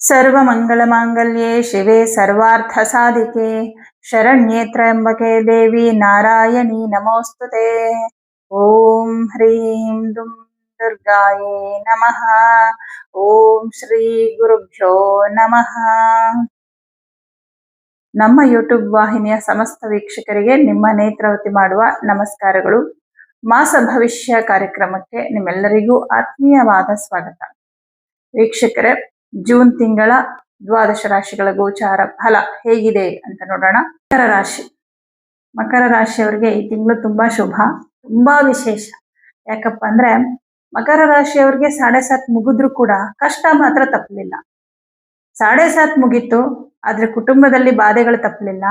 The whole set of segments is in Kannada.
सर्वमङ्गलमाङ्गल्ये शिवे सर्वार्थसाधिके शरण्ये त्र्यम्बके देवी नारायणी नमोऽस्तुते। ॐ ह्रीं दुं दुर्गायै नमः। ಓಂ ಶ್ರೀ ಗುರುಭ್ಯೋ ನಮಃ. ನಮ್ಮ ಯೂಟ್ಯೂಬ್ ವಾಹಿನಿಯ ಸಮಸ್ತ ವೀಕ್ಷಕರಿಗೆ ನಿಮ್ಮ ನೇತ್ರಾವತಿ ಮಾಡುವ ನಮಸ್ಕಾರಗಳು. ಮಾಸ ಭವಿಷ್ಯ ಕಾರ್ಯಕ್ರಮಕ್ಕೆ ನಿಮ್ಮೆಲ್ಲರಿಗೂ ಆತ್ಮೀಯವಾದ ಸ್ವಾಗತ. ವೀಕ್ಷಕರೇ, ಜೂನ್ ತಿಂಗಳ ದ್ವಾದಶ ರಾಶಿಗಳ ಗೋಚಾರ ಫಲ ಹೇಗಿದೆ ಅಂತ ನೋಡೋಣ. ಮಕರ ರಾಶಿಯವರಿಗೆ ಈ ತಿಂಗಳು ತುಂಬಾ ಶುಭ, ತುಂಬಾ ವಿಶೇಷ. ಯಾಕಪ್ಪ ಅಂದ್ರೆ ಮಕರ ರಾಶಿಯವರಿಗೆ 7.5 ಮುಗಿದ್ರು ಕೂಡ ಕಷ್ಟ ಮಾತ್ರ ತಪ್ಪಲಿಲ್ಲ. 7.5 ಮುಗೀತು, ಆದ್ರೆ ಕುಟುಂಬದಲ್ಲಿ ಬಾಧೆಗಳು ತಪ್ಪಲಿಲ್ಲ,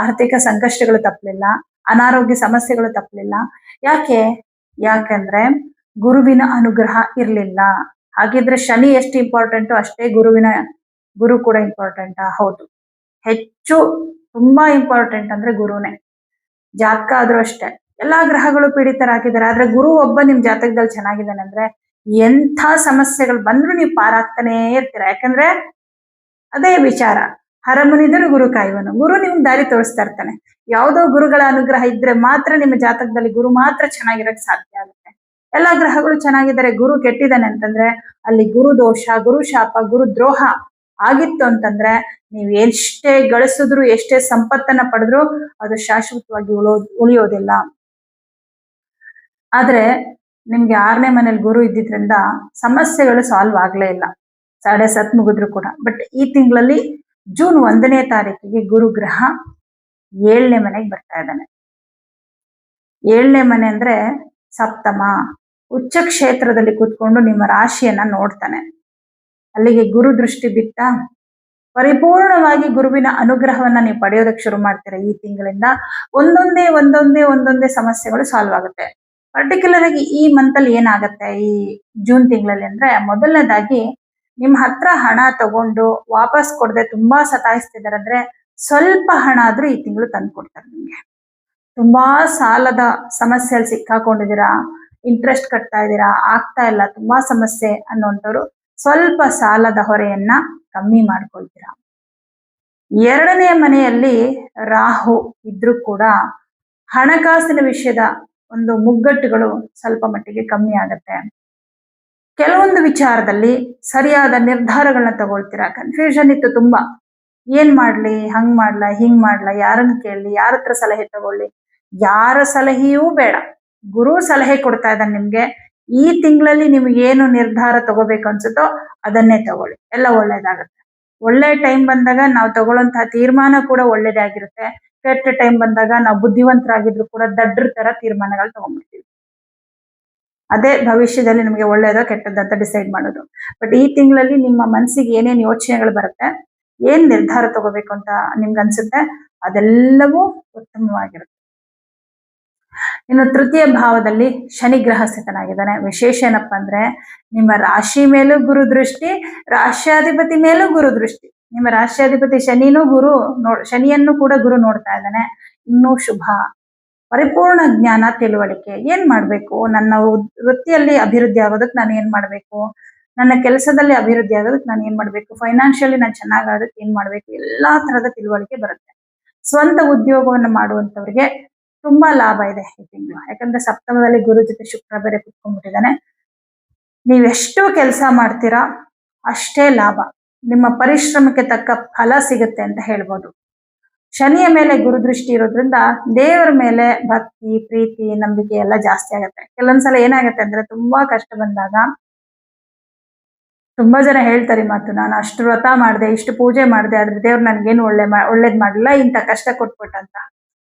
ಆರ್ಥಿಕ ಸಂಕಷ್ಟಗಳು ತಪ್ಪಲಿಲ್ಲ, ಅನಾರೋಗ್ಯ ಸಮಸ್ಯೆಗಳು ತಪ್ಪಲಿಲ್ಲ. ಯಾಕೆಂದ್ರೆ ಗುರುವಿನ ಅನುಗ್ರಹ ಇರ್ಲಿಲ್ಲ. ಹಾಗಿದ್ರೆ ಶನಿ ಎಷ್ಟು ಇಂಪಾರ್ಟೆಂಟು ಅಷ್ಟೇ ಗುರು ಕೂಡ ಇಂಪಾರ್ಟೆಂಟ್. ಹೌದು, ಹೆಚ್ಚು ತುಂಬಾ ಇಂಪಾರ್ಟೆಂಟ್ ಅಂದ್ರೆ ಗುರುನೇ. ಜಾತಕ ಆದ್ರೂ ಅಷ್ಟೇ, ಎಲ್ಲಾ ಗ್ರಹಗಳು ಪೀಡಿತರಾಗಿದ್ದಾರೆ, ಆದ್ರೆ ಗುರು ಒಬ್ಬ ನಿಮ್ ಜಾತಕದಲ್ಲಿ ಚೆನ್ನಾಗಿದ್ದಾನೆ ಅಂದ್ರೆ ಎಂಥ ಸಮಸ್ಯೆಗಳು ಬಂದ್ರು ನೀವು ಪಾರಾಗ್ತಾನೇ ಇರ್ತೀರ. ಯಾಕಂದ್ರೆ ಅದೇ ವಿಚಾರ, ಹರಮುನಿದರು ಗುರು ಕಾಯುವನು. ಗುರು ನಿಮ್ಗೆ ದಾರಿ ತೋರಿಸ್ತಾ ಇರ್ತಾನೆ. ಯಾವುದೋ ಗುರುಗಳ ಅನುಗ್ರಹ ಇದ್ರೆ ಮಾತ್ರ ನಿಮ್ಮ ಜಾತಕದಲ್ಲಿ ಗುರು ಮಾತ್ರ ಚೆನ್ನಾಗಿರಕ್ ಸಾಧ್ಯ ಆಗುತ್ತೆ. ಎಲ್ಲಾ ಗ್ರಹಗಳು ಚೆನ್ನಾಗಿದ್ದಾರೆ, ಗುರು ಕೆಟ್ಟಿದ್ದಾನೆ ಅಂತಂದ್ರೆ ಅಲ್ಲಿ ಗುರು ದೋಷ, ಗುರು ಶಾಪ, ಗುರು ದ್ರೋಹ ಆಗಿತ್ತು ಅಂತಂದ್ರೆ ನೀವು ಎಷ್ಟೇ ಗಳಿಸಿದ್ರು, ಎಷ್ಟೇ ಸಂಪತ್ತನ್ನ ಪಡೆದ್ರು ಅದು ಶಾಶ್ವತವಾಗಿ ಉಳಿಯೋದಿಲ್ಲ. ಆದ್ರೆ ನಿಮ್ಗೆ 6ನೇ ಮನೇಲಿ ಗುರು ಇದ್ದಿದ್ರಿಂದ ಸಮಸ್ಯೆಗಳು ಸಾಲ್ವ್ ಆಗ್ಲೇ ಇಲ್ಲ 7.5 ಮುಗಿದ್ರು ಕೂಡ. ಬಟ್ ಈ ತಿಂಗಳಲ್ಲಿ ಜೂನ್ 1ನೇ ತಾರೀಕಿಗೆ ಗುರು ಗ್ರಹ 7ನೇ ಮನೆಗೆ ಬರ್ತಾ ಇದ್ದಾನೆ. 7ನೇ ಮನೆ ಅಂದ್ರೆ ಸಪ್ತಮ, ಉಚ್ಚ ಕ್ಷೇತ್ರದಲ್ಲಿ ಕೂತ್ಕೊಂಡು ನಿಮ್ಮ ರಾಶಿಯನ್ನ ನೋಡ್ತಾನೆ. ಅಲ್ಲಿಗೆ ಗುರು ದೃಷ್ಟಿ ಬಿತ್ತ ಪರಿಪೂರ್ಣವಾಗಿ ಗುರುವಿನ ಅನುಗ್ರಹವನ್ನ ನೀವು ಪಡೆಯೋದಕ್ಕೆ ಶುರು ಮಾಡ್ತೀರಾ. ಈ ತಿಂಗಳಿಂದ ಒಂದೊಂದೇ ಸಮಸ್ಯೆಗಳು ಸಾಲ್ವ್ ಆಗುತ್ತೆ. ಪರ್ಟಿಕ್ಯುಲರ್ ಆಗಿ ಈ ಮಂತಲ್ಲಿ ಏನಾಗತ್ತೆ ಈ ಜೂನ್ ತಿಂಗಳಲ್ಲಿ ಅಂದ್ರೆ, ಮೊದಲನೇದಾಗಿ ನಿಮ್ಮ ಹತ್ರ ಹಣ ತಗೊಂಡು ವಾಪಸ್ ಕೊಡದೆ ತುಂಬಾ ಸತಾಯಿಸ್ತಿದಾರೆ ಅಂದ್ರೆ ಸ್ವಲ್ಪ ಹಣ ಆದ್ರೂ ಈ ತಿಂಗಳು ತಂದು ಕೊಡ್ತಾರೆ ನಿಮ್ಗೆ. ತುಂಬಾ ಸಾಲದ ಸಮಸ್ಯೆಯಲ್ಲಿ ಸಿಕ್ಕಾಕೊಂಡಿದ್ದೀರಾ, ಇಂಟ್ರೆಸ್ಟ್ ಕಟ್ತಾ ಇದ್ದೀರಾ, ಆಗ್ತಾ ಇಲ್ಲ, ತುಂಬಾ ಸಮಸ್ಯೆ ಅನ್ನುವಂಥವ್ರು ಸ್ವಲ್ಪ ಸಾಲದ ಹೊರೆಯನ್ನ ಕಮ್ಮಿ ಮಾಡ್ಕೊಳ್ತೀರಾ. 2ನೇ ಮನೆಯಲ್ಲಿ ರಾಹು ಇದ್ರೂ ಕೂಡ ಹಣಕಾಸಿನ ವಿಷಯದ ಒಂದು ಮುಗ್ಗಟ್ಟುಗಳು ಸ್ವಲ್ಪ ಮಟ್ಟಿಗೆ ಕಮ್ಮಿ ಆಗತ್ತೆ. ಕೆಲವೊಂದು ವಿಚಾರದಲ್ಲಿ ಸರಿಯಾದ ನಿರ್ಧಾರಗಳನ್ನ ತಗೊಳ್ತೀರಾ. ಕನ್ಫ್ಯೂಷನ್ ಇತ್ತು ತುಂಬಾ, ಏನ್ ಮಾಡ್ಲಿ, ಹಂಗ್ ಮಾಡ್ಲಾ, ಹಿಂಗ್ ಮಾಡ್ಲಾ, ಯಾರನ್ನ ಕೇಳಲಿ, ಯಾರ ಹತ್ರ ಸಲಹೆ ತಗೊಳ್ಳಿ. ಯಾರ ಸಲಹೆಯೂ ಬೇಡ, ಗುರು ಸಲಹೆ ಕೊಡ್ತಾ ಇದ್ದಾನೆ ನಿಮ್ಗೆ. ಈ ತಿಂಗಳಲ್ಲಿ ನಿಮ್ಗೆ ಏನು ನಿರ್ಧಾರ ತಗೋಬೇಕು ಅನ್ಸುತ್ತೋ ಅದನ್ನೇ ತಗೊಳ್ಳಿ, ಎಲ್ಲ ಒಳ್ಳೇದಾಗತ್ತೆ. ಒಳ್ಳೆ ಟೈಮ್ ಬಂದಾಗ ನಾವು ತಗೊಳ್ಳೋಂತಹ ತೀರ್ಮಾನ ಕೂಡ ಒಳ್ಳೇದೇ ಆಗಿರುತ್ತೆ. ಕೆಟ್ಟ ಟೈಮ್ ಬಂದಾಗ ನಾವು ಬುದ್ಧಿವಂತರಾಗಿದ್ರು ಕೂಡ ದಡ್ರ ತರ ತೀರ್ಮಾನಗಳು ತಗೊಂಡ್ಬಿಡ್ತೀವಿ. ಅದೇ ಭವಿಷ್ಯದಲ್ಲಿ ನಿಮಗೆ ಒಳ್ಳೇದೋ ಕೆಟ್ಟದಂತ ಡಿಸೈಡ್ ಮಾಡೋದು. ಬಟ್ ಈ ತಿಂಗಳಲ್ಲಿ ನಿಮ್ಮ ಮನಸ್ಸಿಗೆ ಏನೇನ್ ಯೋಚನೆಗಳು ಬರುತ್ತೆ, ಏನ್ ನಿರ್ಧಾರ ತಗೋಬೇಕು ಅಂತ ನಿಮ್ಗೆ ಅನ್ಸುತ್ತೆ, ಅದೆಲ್ಲವೂ ಉತ್ತಮವಾಗಿರುತ್ತೆ. ಇನ್ನು ತೃತೀಯ ಭಾವದಲ್ಲಿ ಶನಿ ಗ್ರಹ ಸ್ಥಿತನಾಗಿದ್ದಾನೆ. ವಿಶೇಷ ಏನಪ್ಪಾ ಅಂದ್ರೆ ನಿಮ್ಮ ರಾಶಿ ಮೇಲೂ ಗುರು ದೃಷ್ಟಿ, ರಾಶ್ಯಾಧಿಪತಿ ಮೇಲೂ ಗುರು ದೃಷ್ಟಿ. ನಿಮ್ಮ ರಾಶ್ಯಾಧಿಪತಿ ಶನಿಯನ್ನು ಕೂಡ ಗುರು ನೋಡ್ತಾ ಇದ್ದಾನೆ. ಇನ್ನೂ ಶುಭ. ಪರಿಪೂರ್ಣ ಜ್ಞಾನ, ತಿಳುವಳಿಕೆ, ಏನ್ ಮಾಡ್ಬೇಕು, ನನ್ನ ವೃತ್ತಿಯಲ್ಲಿ ಅಭಿವೃದ್ಧಿ ಆಗೋದಕ್ಕೆ ನಾನು ಏನ್ ಮಾಡ್ಬೇಕು, ನನ್ನ ಕೆಲಸದಲ್ಲಿ ಅಭಿವೃದ್ಧಿ ಆಗೋದಕ್ಕೆ ನಾನು ಏನ್ ಮಾಡ್ಬೇಕು, ಫೈನಾನ್ಷಿಯಲಿ ನಾನು ಚೆನ್ನಾಗಾಗೋದಕ್ಕೆ ಏನ್ ಮಾಡ್ಬೇಕು, ಎಲ್ಲಾ ತರದ ತಿಳುವಳಿಕೆ ಬರುತ್ತೆ. ಸ್ವಂತ ಉದ್ಯೋಗವನ್ನು ಮಾಡುವಂತವ್ರಿಗೆ ತುಂಬಾ ಲಾಭ ಇದೆ ಈ ತಿಂಗಳು. ಯಾಕಂದ್ರೆ ಸಪ್ತಮದಲ್ಲಿ ಗುರು ಜೊತೆ ಶುಕ್ರ ಬೇರೆ ಕುತ್ಕೊಂಡ್ಬಿಟ್ಟಿದ್ದಾನೆ. ನೀವೆಷ್ಟು ಕೆಲಸ ಮಾಡ್ತೀರಾ ಅಷ್ಟೇ ಲಾಭ, ನಿಮ್ಮ ಪರಿಶ್ರಮಕ್ಕೆ ತಕ್ಕ ಫಲ ಸಿಗುತ್ತೆ ಅಂತ ಹೇಳ್ಬೋದು. ಶನಿಯ ಮೇಲೆ ಗುರುದೃಷ್ಟಿ ಇರೋದ್ರಿಂದ ದೇವರ ಮೇಲೆ ಭಕ್ತಿ, ಪ್ರೀತಿ, ನಂಬಿಕೆ ಎಲ್ಲ ಜಾಸ್ತಿ ಆಗತ್ತೆ. ಕೆಲವೊಂದ್ಸಲ ಏನಾಗತ್ತೆ ಅಂದ್ರೆ ತುಂಬಾ ಕಷ್ಟ ಬಂದಾಗ ತುಂಬಾ ಜನ ಹೇಳ್ತಾರೆ ಮಾತು, ನಾನು ಅಷ್ಟು ವ್ರತ ಮಾಡಿದೆ, ಇಷ್ಟು ಪೂಜೆ ಮಾಡಿದೆ, ಆದ್ರೆ ದೇವ್ರು ನನ್ಗೇನು ಒಳ್ಳೇದ್ ಮಾಡಲಿಲ್ಲ, ಇಂಥ ಕಷ್ಟ ಕೊಟ್ಬಿಟ್ಟ ಅಂತ.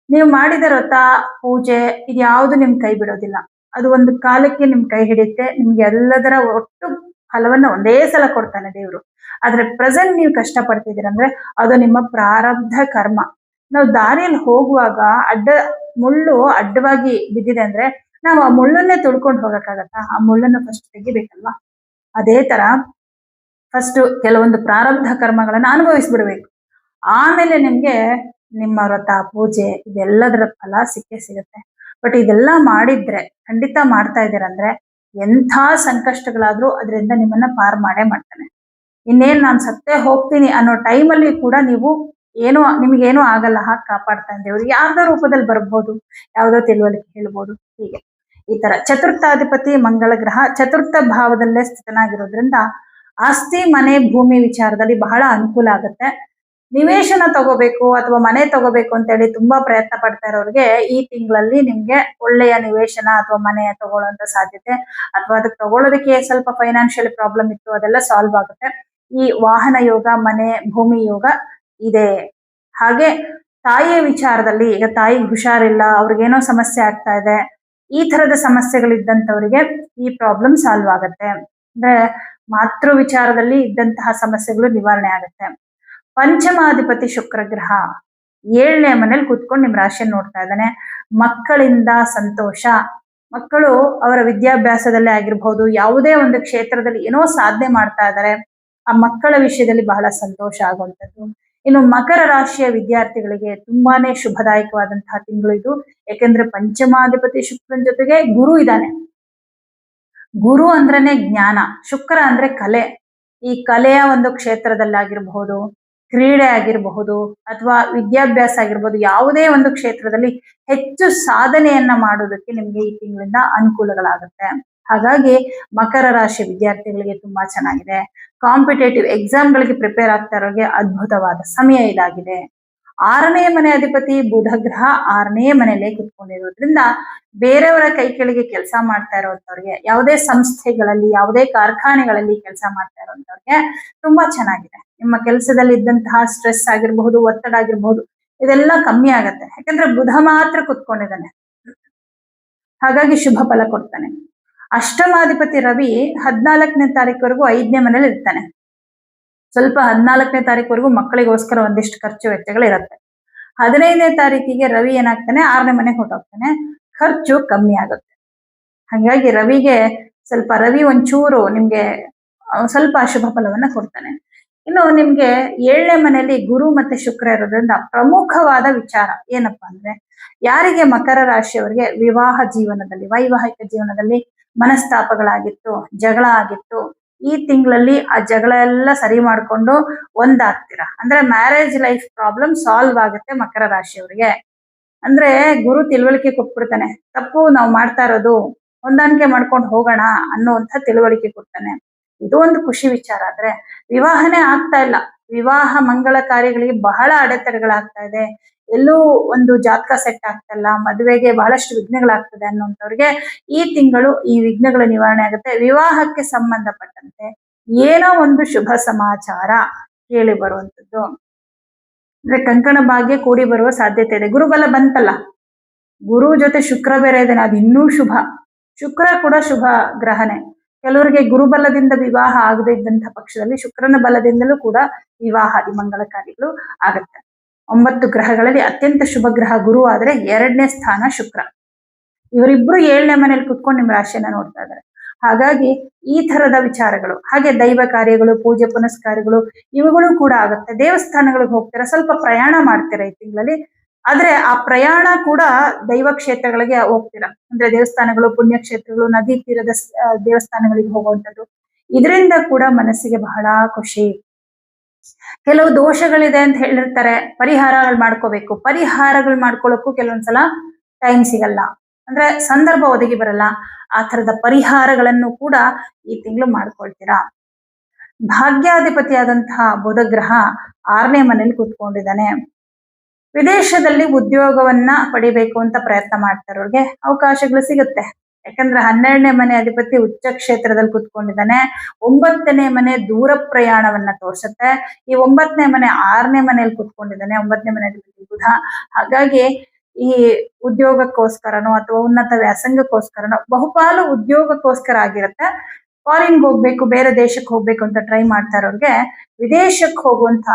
ನೀವು ಮಾಡಿದ ವ್ರತ, ಪೂಜೆ ಇದ್ಯಾವುದು ನಿಮ್ ಕೈ ಬಿಡೋದಿಲ್ಲ. ಅದು ಒಂದು ಕಾಲಕ್ಕೆ ನಿಮ್ ಕೈ ಹಿಡಿಯುತ್ತೆ. ನಿಮ್ಗೆ ಎಲ್ಲದರ ಒಟ್ಟು ಫಲವನ್ನ ಒಂದೇ ಸಲ ಕೊಡ್ತಾನೆ ದೇವ್ರು. ಆದ್ರೆ ಪ್ರೆಸೆಂಟ್ ನೀವು ಕಷ್ಟ ಪಡ್ತಿದ್ದೀರಂದ್ರೆ ಅದು ನಿಮ್ಮ ಪ್ರಾರಬ್ಧ ಕರ್ಮ. ನಾವು ದಾರಿಯಲ್ಲಿ ಹೋಗುವಾಗ ಮುಳ್ಳು ಅಡ್ಡವಾಗಿ ಬಿದ್ದಿದೆ ಅಂದ್ರೆ ನಾವು ಆ ಮುಳ್ಳನ್ನೇ ತುಳ್ಕೊಂಡು ಹೋಗಕ್ಕಾಗತ್ತಾ? ಆ ಮುಳ್ಳನ್ನು ಫಸ್ಟ್ ತೆಗಿಬೇಕಲ್ವಾ? ಅದೇ ತರ ಫಸ್ಟ್ ಕೆಲವೊಂದು ಪ್ರಾರಬ್ಧ ಕರ್ಮಗಳನ್ನ ಅನುಭವಿಸ್ಬಿಡ್ಬೇಕು. ಆಮೇಲೆ ನಿಮ್ಗೆ ನಿಮ್ಮ ವ್ರತ, ಪೂಜೆ ಇದೆಲ್ಲದರ ಫಲ ಸಿಕ್ಕೇ ಸಿಗುತ್ತೆ. ಬಟ್ ಇದೆಲ್ಲ ಮಾಡಿದ್ರೆ, ಖಂಡಿತ ಮಾಡ್ತಾ ಇದ್ದೀರಂದ್ರೆ ಎಂಥ ಸಂಕಷ್ಟಗಳಾದ್ರೂ ಅದರಿಂದ ನಿಮ್ಮನ್ನ ಪಾರ್ ಮಾಡೇ ಮಾಡ್ತಾನೆ. ಇನ್ನೇನ್ ನಾನು ಸತ್ತೇ ಹೋಗ್ತೀನಿ ಅನ್ನೋ ಟೈಮಲ್ಲಿ ಕೂಡ ನೀವು ನಿಮಗೇನೂ ಆಗಲ್ಲ, ಹಾಗೆ ಕಾಪಾಡ್ತಾನೆ ದೇವರು. ಯಾವ್ದೋ ರೂಪದಲ್ಲಿ ಬರ್ಬೋದು, ಯಾವ್ದೋ ತಿಳುವಳಿಕೆ ಹೇಳ್ಬೋದು. ಹೀಗೆ ಈ ತರ ಚತುರ್ಥಾಧಿಪತಿ ಮಂಗಳ ಗ್ರಹ ಚತುರ್ಥ ಭಾವದಲ್ಲೇ ಸ್ಥಿತನಾಗಿರೋದ್ರಿಂದ ಆಸ್ತಿ, ಮನೆ, ಭೂಮಿ ವಿಚಾರದಲ್ಲಿ ಬಹಳ ಅನುಕೂಲ ಆಗುತ್ತೆ. ನಿವೇಶನ ತಗೋಬೇಕು ಅಥವಾ ಮನೆ ತಗೋಬೇಕು ಅಂತ ಹೇಳಿ ತುಂಬಾ ಪ್ರಯತ್ನ ಪಡ್ತಾ ಇರೋರಿಗೆ ಈ ತಿಂಗಳಲ್ಲಿ ನಿಮ್ಗೆ ಒಳ್ಳೆಯ ನಿವೇಶನ ಅಥವಾ ಮನೆ ತಗೊಳ್ಳುವಂತ ಸಾಧ್ಯತೆ, ಅಥವಾ ಅದಕ್ಕೆ ತಗೊಳ್ಳೋದಕ್ಕೆ ಸ್ವಲ್ಪ ಫೈನಾನ್ಷಿಯಲ್ ಪ್ರಾಬ್ಲಮ್ ಇತ್ತು, ಅದೆಲ್ಲ ಸಾಲ್ವ್ ಆಗುತ್ತೆ. ಈ ವಾಹನ ಯೋಗ, ಮನೆ, ಭೂಮಿ ಯೋಗ ಇದೆ. ಹಾಗೆ ತಾಯಿಯ ವಿಚಾರದಲ್ಲಿ, ಈಗ ತಾಯಿಗೆ ಹುಷಾರಿಲ್ಲ, ಅವ್ರಿಗೇನೋ ಸಮಸ್ಯೆ ಆಗ್ತಾ ಇದೆ, ಈ ತರದ ಸಮಸ್ಯೆಗಳಿದ್ದಂಥವ್ರಿಗೆ ಈ ಪ್ರಾಬ್ಲಮ್ ಸಾಲ್ವ್ ಆಗುತ್ತೆ. ಅಂದ್ರೆ ಮಾತೃ ವಿಚಾರದಲ್ಲಿ ಇದ್ದಂತಹ ಸಮಸ್ಯೆಗಳು ನಿವಾರಣೆ ಆಗುತ್ತೆ. ಪಂಚಮಾಧಿಪತಿ ಶುಕ್ರ ಗ್ರಹ 7ನೇ ಮನೇಲಿ ಕೂತ್ಕೊಂಡು ನಿಮ್ ರಾಶಿಯನ್ನು ನೋಡ್ತಾ ಇದ್ದಾನೆ. ಮಕ್ಕಳಿಂದ ಸಂತೋಷ, ಮಕ್ಕಳು ಅವರ ವಿದ್ಯಾಭ್ಯಾಸದಲ್ಲೇ ಆಗಿರ್ಬಹುದು, ಯಾವುದೇ ಒಂದು ಕ್ಷೇತ್ರದಲ್ಲಿ ಏನೋ ಸಾಧನೆ ಮಾಡ್ತಾ ಇದ್ದಾರೆ, ಆ ಮಕ್ಕಳ ವಿಷಯದಲ್ಲಿ ಬಹಳ ಸಂತೋಷ ಆಗುವಂಥದ್ದು. ಇನ್ನು ಮಕರ ರಾಶಿಯ ವಿದ್ಯಾರ್ಥಿಗಳಿಗೆ ತುಂಬಾನೇ ಶುಭದಾಯಕವಾದಂತಹ ತಿಂಗಳು ಇದು. ಯಾಕೆಂದ್ರೆ ಪಂಚಮಾಧಿಪತಿ ಶುಕ್ರನ ಜೊತೆಗೆ ಗುರು ಇದ್ದಾನೆ. ಗುರು ಅಂದ್ರೇನೆ ಜ್ಞಾನ, ಶುಕ್ರ ಅಂದ್ರೆ ಕಲೆ. ಈ ಕಲೆಯ ಒಂದು ಕ್ಷೇತ್ರದಲ್ಲಾಗಿರ್ಬಹುದು, ಕ್ರೀಡೆ ಆಗಿರಬಹುದು, ಅಥವಾ ವಿದ್ಯಾಭ್ಯಾಸ ಆಗಿರ್ಬೋದು, ಯಾವುದೇ ಒಂದು ಕ್ಷೇತ್ರದಲ್ಲಿ ಹೆಚ್ಚು ಸಾಧನೆಯನ್ನ ಮಾಡೋದಕ್ಕೆ ನಿಮ್ಗೆ ಈ ತಿಂಗಳಿಂದ ಅನುಕೂಲಗಳಾಗುತ್ತೆ. ಹಾಗಾಗಿ ಮಕರ ರಾಶಿ ವಿದ್ಯಾರ್ಥಿಗಳಿಗೆ ತುಂಬಾ ಚೆನ್ನಾಗಿದೆ. ಕಾಂಪಿಟೇಟಿವ್ ಎಕ್ಸಾಮ್ಗಳಿಗೆ ಪ್ರಿಪೇರ್ ಆಗ್ತಾ ಇರೋರಿಗೆ ಅದ್ಭುತವಾದ ಸಮಯ ಇದಾಗಿದೆ. 6ನೇ ಮನೆ ಅಧಿಪತಿ ಬುಧ ಗ್ರಹ 6ನೇ ಮನೆಯಲ್ಲೇ ಕುತ್ಕೊಂಡಿರೋದ್ರಿಂದ ಬೇರೆಯವರ ಕೈ ಕೆಳಗೆ ಕೆಲಸ ಮಾಡ್ತಾ ಇರೋಂಥವ್ರಿಗೆ, ಯಾವುದೇ ಸಂಸ್ಥೆಗಳಲ್ಲಿ, ಯಾವುದೇ ಕಾರ್ಖಾನೆಗಳಲ್ಲಿ ಕೆಲಸ ಮಾಡ್ತಾ ಇರೋಂಥವ್ರಿಗೆ ತುಂಬಾ ಚೆನ್ನಾಗಿದೆ. ನಿಮ್ಮ ಕೆಲಸದಲ್ಲಿ ಇದ್ದಂತಹ ಸ್ಟ್ರೆಸ್ ಆಗಿರಬಹುದು, ಒತ್ತಡ ಆಗಿರಬಹುದು, ಇದೆಲ್ಲ ಕಮ್ಮಿ ಆಗತ್ತೆ. ಯಾಕಂದ್ರೆ ಬುಧ ಮಾತ್ರ ಕುತ್ಕೊಂಡಿದ್ದಾನೆ, ಹಾಗಾಗಿ ಶುಭ ಫಲ ಕೊಡ್ತಾನೆ. ಅಷ್ಟಮಾಧಿಪತಿ ರವಿ 14ನೇ ತಾರೀಕುವರೆಗೂ 5ನೇ ಮನೇಲಿ ಇರ್ತಾನೆ. ಸ್ವಲ್ಪ 14ನೇ ತಾರೀಕುವರೆಗೂ ಮಕ್ಕಳಿಗೋಸ್ಕರ ಒಂದಿಷ್ಟು ಖರ್ಚು ವೆಚ್ಚಗಳು ಇರುತ್ತೆ. 15ನೇ ತಾರೀಕಿಗೆ ರವಿ ಏನಾಗ್ತಾನೆ, 6ನೇ ಮನೆಗೆ ಹೊರಟೋಗ್ತಾನೆ, ಖರ್ಚು ಕಮ್ಮಿ ಆಗುತ್ತೆ. ಹಾಗಾಗಿ ರವಿ ಒಂಚೂರು ನಿಮ್ಗೆ ಸ್ವಲ್ಪ ಅಶುಭ ಫಲವನ್ನ ಕೊಡ್ತಾನೆ. ಇನ್ನು ನಿಮ್ಗೆ 7ನೇ ಮನೆಯಲ್ಲಿ ಗುರು ಮತ್ತೆ ಶುಕ್ರ ಇರೋದ್ರಿಂದ ಪ್ರಮುಖವಾದ ವಿಚಾರ ಏನಪ್ಪಾ ಅಂದ್ರೆ, ಯಾರಿಗೆ ಮಕರ ರಾಶಿಯವರಿಗೆ ವಿವಾಹ ಜೀವನದಲ್ಲಿ, ವೈವಾಹಿಕ ಜೀವನದಲ್ಲಿ ಮನಸ್ತಾಪಗಳಾಗಿತ್ತು, ಜಗಳ ಆಗಿತ್ತು, ಈ ತಿಂಗಳಲ್ಲಿ ಆ ಜಗಳ ಎಲ್ಲ ಸರಿ ಮಾಡ್ಕೊಂಡು ಒಂದಾಗ್ತೀರಾ. ಅಂದ್ರೆ ಮ್ಯಾರೇಜ್ ಲೈಫ್ ಪ್ರಾಬ್ಲಮ್ ಸಾಲ್ವ್ ಆಗುತ್ತೆ ಮಕರ ರಾಶಿಯವರಿಗೆ. ಅಂದ್ರೆ ಗುರು ತಿಳುವಳಿಕೆ ಕೊಟ್ಬಿಡ್ತಾನೆ, ತಪ್ಪು ನಾವು ಮಾಡ್ತಾ ಇರೋದು, ಹೊಂದಾಣಿಕೆ ಮಾಡ್ಕೊಂಡು ಹೋಗೋಣ ಅನ್ನುವಂಥ ತಿಳುವಳಿಕೆ ಕೊಡ್ತಾನೆ. ಇದು ಒಂದು ಖುಷಿ ವಿಚಾರ. ಆದ್ರೆ ವಿವಾಹನೇ ಆಗ್ತಾ ಇಲ್ಲ, ವಿವಾಹ ಮಂಗಳ ಕಾರ್ಯಗಳಿಗೆ ಬಹಳ ಅಡೆತಡೆಗಳಾಗ್ತಾ ಇದೆ, ಎಲ್ಲೂ ಒಂದು ಜಾತಕ ಸೆಟ್ ಆಗ್ತಾ ಇಲ್ಲ, ಮದುವೆಗೆ ಬಹಳಷ್ಟು ವಿಘ್ನಗಳಾಗ್ತದೆ ಅನ್ನುವಂಥವ್ರಿಗೆ ಈ ತಿಂಗಳು ಈ ವಿಘ್ನಗಳ ನಿವಾರಣೆ ಆಗುತ್ತೆ. ವಿವಾಹಕ್ಕೆ ಸಂಬಂಧಪಟ್ಟಂತೆ ಏನೋ ಒಂದು ಶುಭ ಸಮಾಚಾರ ಕೇಳಿ ಬರುವಂಥದ್ದು, ಅಂದ್ರೆ ಕಂಕಣ ಭಾಗ್ಯ ಕೂಡಿ ಬರುವ ಸಾಧ್ಯತೆ ಇದೆ. ಗುರುಬಲ ಬಂತಲ್ಲ, ಗುರು ಜೊತೆ ಶುಕ್ರ ಬೇರೆ ಇದ್ದಾನೆ, ಅದು ಇನ್ನೂ ಶುಭ. ಶುಕ್ರ ಕೂಡ ಶುಭ ಗ್ರಹನೇ. ಕೆಲವರಿಗೆ ಗುರುಬಲದಿಂದ ವಿವಾಹ ಆಗದೇ ಇದ್ದಂಥ ಪಕ್ಷದಲ್ಲಿ ಶುಕ್ರನ ಬಲದಿಂದಲೂ ಕೂಡ ವಿವಾಹಾದಿ ಮಂಗಳ ಕಾರ್ಯಗಳು ಆಗತ್ತೆ. 9 ಗ್ರಹಗಳಲ್ಲಿ ಅತ್ಯಂತ ಶುಭ ಗ್ರಹ ಗುರು ಆದ್ರೆ 2ನೇ ಸ್ಥಾನ ಶುಕ್ರ. ಇವರಿಬ್ರು 7ನೇ ಮನೇಲಿ ಕುತ್ಕೊಂಡು ನಿಮ್ಮ ರಾಶಿಯನ್ನ ನೋಡ್ತಾ ಇದ್ದಾರೆ. ಹಾಗಾಗಿ ಈ ತರದ ವಿಚಾರಗಳು, ಹಾಗೆ ದೈವ ಕಾರ್ಯಗಳು, ಪೂಜೆ ಪುನಸ್ಕಾರಗಳು ಇವುಗಳು ಕೂಡ ಆಗುತ್ತೆ. ದೇವಸ್ಥಾನಗಳಿಗೆ ಹೋಗ್ತೀರಾ, ಸ್ವಲ್ಪ ಪ್ರಯಾಣ ಮಾಡ್ತೀರಾ ಈ ತಿಂಗಳಲ್ಲಿ. ಆದ್ರೆ ಆ ಪ್ರಯಾಣ ಕೂಡ ದೈವ ಕ್ಷೇತ್ರಗಳಿಗೆ ಹೋಗ್ತೀರಾ, ಅಂದ್ರೆ ದೇವಸ್ಥಾನಗಳು, ಪುಣ್ಯಕ್ಷೇತ್ರಗಳು, ನದಿ ತೀರದ ದೇವಸ್ಥಾನಗಳಿಗೆ ಹೋಗುವಂಥದ್ದು, ಇದರಿಂದ ಕೂಡ ಮನಸ್ಸಿಗೆ ಬಹಳ ಖುಷಿ. ಕೆಲವು ದೋಷಗಳಿದೆ ಅಂತ ಹೇಳಿರ್ತಾರೆ, ಪರಿಹಾರಗಳು ಮಾಡ್ಕೋಬೇಕು. ಪರಿಹಾರಗಳು ಮಾಡ್ಕೊಳ್ಳೋಕ್ಕೂ ಕೆಲವೊಂದ್ಸಲ ಟೈಮ್ ಸಿಗಲ್ಲ, ಅಂದ್ರೆ ಸಂದರ್ಭ ಒದಗಿ ಬರಲ್ಲ. ಆ ತರದ ಪರಿಹಾರಗಳನ್ನು ಕೂಡ ಈ ತಿಂಗಳು ಮಾಡ್ಕೊಳ್ತೀರಾ. ಭಾಗ್ಯಾಧಿಪತಿಯಾದಂತಹ ಬುಧ ಗ್ರಹ 6ನೇ ಮನೇಲಿ ಕೂತ್ಕೊಂಡಿದ್ದಾನೆ. ವಿದೇಶದಲ್ಲಿ ಉದ್ಯೋಗವನ್ನ ಪಡಿಬೇಕು ಅಂತ ಪ್ರಯತ್ನ ಮಾಡ್ತಾ ಇರೋರಿಗೆ ಅವಕಾಶಗಳು ಸಿಗುತ್ತೆ. ಯಾಕಂದ್ರೆ 12ನೇ ಮನೆ ಅಧಿಪತಿ ಉಚ್ಚ ಕ್ಷೇತ್ರದಲ್ಲಿ ಕುತ್ಕೊಂಡಿದ್ದಾನೆ. 9ನೇ ಮನೆ ದೂರ ಪ್ರಯಾಣವನ್ನ ತೋರಿಸುತ್ತೆ. ಈ 9ನೇ ಮನೆ 6ನೇ ಮನೆಯಲ್ಲಿ ಕುತ್ಕೊಂಡಿದ್ದಾನೆ, 9ನೇ ಮನೆ ಅಧಿಪತಿ ಬುಧ. ಹಾಗಾಗಿ ಈ ಉದ್ಯೋಗಕ್ಕೋಸ್ಕರನೋ ಅಥವಾ ಉನ್ನತ ವ್ಯಾಸಂಗಕ್ಕೋಸ್ಕರನೋ, ಬಹುಪಾಲು ಉದ್ಯೋಗಕ್ಕೋಸ್ಕರ ಆಗಿರುತ್ತೆ. ಫಾರಿನ್ಗೆ ಹೋಗ್ಬೇಕು, ಬೇರೆ ದೇಶಕ್ಕೆ ಹೋಗ್ಬೇಕು ಅಂತ ಟ್ರೈ ಮಾಡ್ತಾ ಇರೋರಿಗೆ ವಿದೇಶಕ್ಕೆ ಹೋಗುವಂತ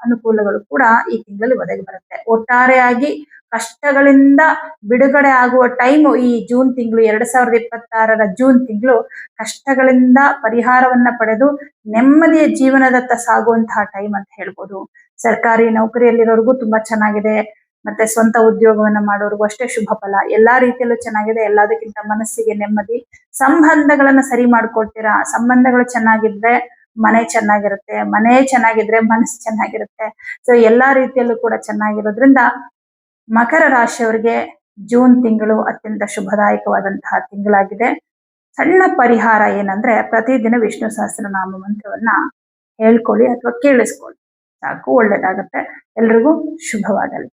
ಅನುಕೂಲಗಳು ಕೂಡ ಈ ತಿಂಗಳಲ್ಲಿ ಒದಗಿ ಬರುತ್ತೆ. ಒಟ್ಟಾರೆಯಾಗಿ ಕಷ್ಟಗಳಿಂದ ಬಿಡುಗಡೆ ಆಗುವ ಟೈಮು ಈ ಜೂನ್ ತಿಂಗಳು, 2026ರ ಜೂನ್ ತಿಂಗಳು. ಕಷ್ಟಗಳಿಂದ ಪರಿಹಾರವನ್ನ ಪಡೆದು ನೆಮ್ಮದಿಯ ಜೀವನದತ್ತ ಸಾಗುವಂತಹ ಟೈಮ್ ಅಂತ ಹೇಳ್ಬೋದು. ಸರ್ಕಾರಿ ನೌಕರಿಯಲ್ಲಿರೋರ್ಗೂ ತುಂಬಾ ಚೆನ್ನಾಗಿದೆ, ಮತ್ತೆ ಸ್ವಂತ ಉದ್ಯೋಗವನ್ನ ಮಾಡೋರ್ಗೂ ಅಷ್ಟೇ ಶುಭ ಫಲ. ಎಲ್ಲಾ ರೀತಿಯಲ್ಲೂ ಚೆನ್ನಾಗಿದೆ. ಎಲ್ಲದಕ್ಕಿಂತ ಮನಸ್ಸಿಗೆ ನೆಮ್ಮದಿ. ಸಂಬಂಧಗಳನ್ನ ಸರಿ ಮಾಡ್ಕೊಳ್ತೀರಾ. ಸಂಬಂಧಗಳು ಚೆನ್ನಾಗಿದ್ರೆ ಮನೆ ಚೆನ್ನಾಗಿರುತ್ತೆ, ಮನೆ ಚೆನ್ನಾಗಿದ್ರೆ ಮನಸ್ಸು ಚೆನ್ನಾಗಿರುತ್ತೆ. ಸೊ ಎಲ್ಲಾ ರೀತಿಯಲ್ಲೂ ಕೂಡ ಚೆನ್ನಾಗಿರೋದ್ರಿಂದ ಮಕರ ರಾಶಿಯವರಿಗೆ ಜೂನ್ ತಿಂಗಳು ಅತ್ಯಂತ ಶುಭದಾಯಕವಾದಂತಹ ತಿಂಗಳಾಗಿದೆ. ಸಣ್ಣ ಪರಿಹಾರ ಏನಂದ್ರೆ ಪ್ರತಿದಿನ ವಿಷ್ಣು ಸಹಸ್ರನಾಮ ಮಂತ್ರವನ್ನ ಹೇಳ್ಕೊಳ್ಳಿ ಅಥವಾ ಕೇಳಿಸ್ಕೊಳ್ಳಿ, ಸಾಕು, ಒಳ್ಳೇದಾಗುತ್ತೆ. ಎಲ್ರಿಗೂ ಶುಭವಾಗಲಿ.